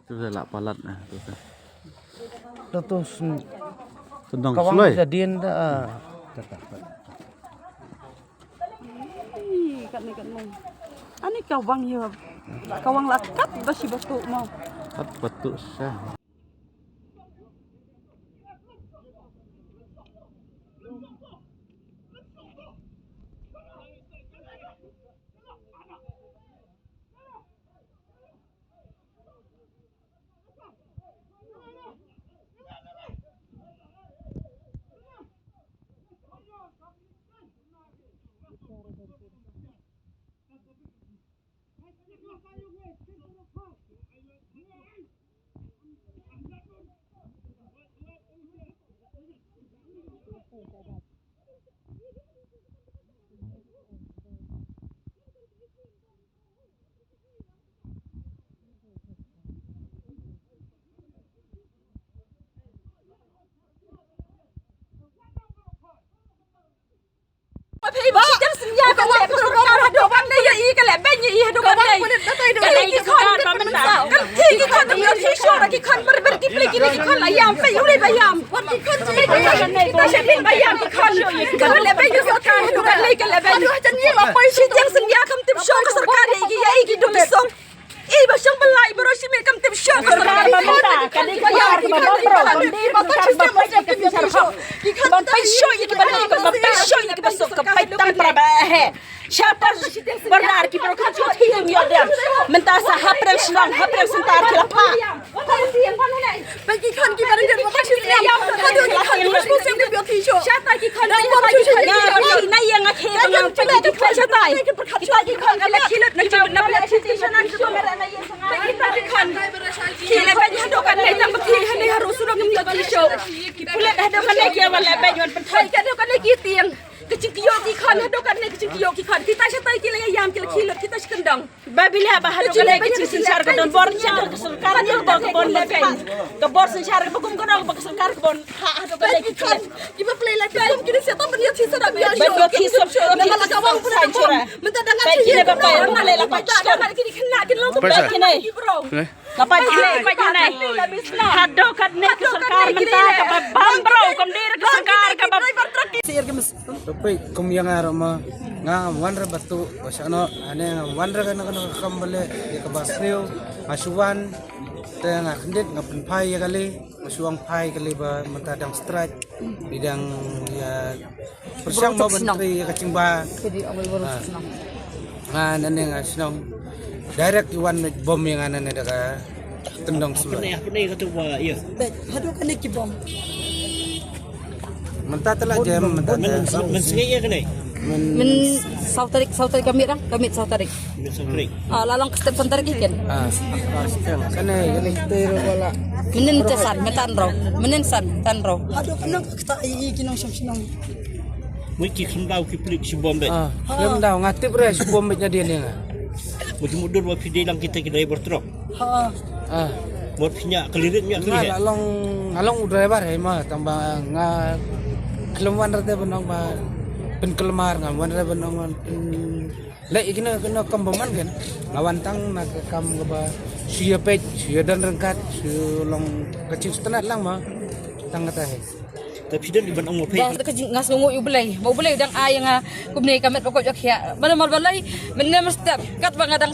Sudah lah palat nah tu. Terus Tendang kawang sulai. kejadian dah. Kat ni kat ni. Ani kawang ya. Kawang lakat basi batu mau. Kat betul sah. Siapa benar kita kan cuci yang dia mentasa haprem senang haprem sentar kelapa bagi kan kita dengan makasih ya aduh kan terus musim dia bioti show siapa ki kan na yang akhe bang pagi kan siapa kita ki kan kala kilat na bela cuci sana kamera na yang sangat kita ki kan kila bagi hadokan na tang bagi hani harus sudah bioti show pulat hadokan na kia wala bagi pentai hadokan na ki tiang kecingkiyoki kan hadokan na kecingkiyoki kan kita siapa kila yang kila kilat kita sekendang babila bah hadokan na kecing sensar kadon bor sensar kesulkaran yang bor kebon lepen kebor sensar bagum kadang bak sulkar kebon ha hadokan na kilat kita play lagi kita siapa benda sisa dah bioti show nama la kawang pun ada minta dengan kila bapak yang malai la pacar kan kini kena kini langsung baik kini Lepas hadokan na kesulkar minta ke bambro komdir kesulkar ke Tapi kumyang aroma nga wanra batu wasano ane nga wanra kana kambale ya kabasrio masuwan te nga kendit nga penpai ya kali masuang pai kali ba matadang strike bidang ya persang ba menteri ya kacimba nga nane nga sinong direct iwan bom yang anane daga tendang sulai Apa ni kata buat ya? hadokan na kibom mentatala jam mentatala Mensengit ya kena? min sautarik kami sautarik Mensengit. lalang ke step santarik ikan kana gani tero wala menen casan metan raw menen san tan raw Mungkin sembau kiplik si bom dah. Yang daw ngatip re subom nya dia ni nga. Mungkin mudur buat video lang kita bertrok. Buat punya keliriknya Nga kelirik. along driver ay ma tambah nga keluman rete benong ba pen kelemar nga wan rete benong le ikina kena kambaman kan lawantang nakakam ba siya pet siya dan rengkat long kecil setengah lang ma tangata he. Tapi dia iban ang mapay. dah ngas ngungu yu belai mau belai dang ayang kumne kamet pokok jak ya mana mal balai menen mesti kat bangadang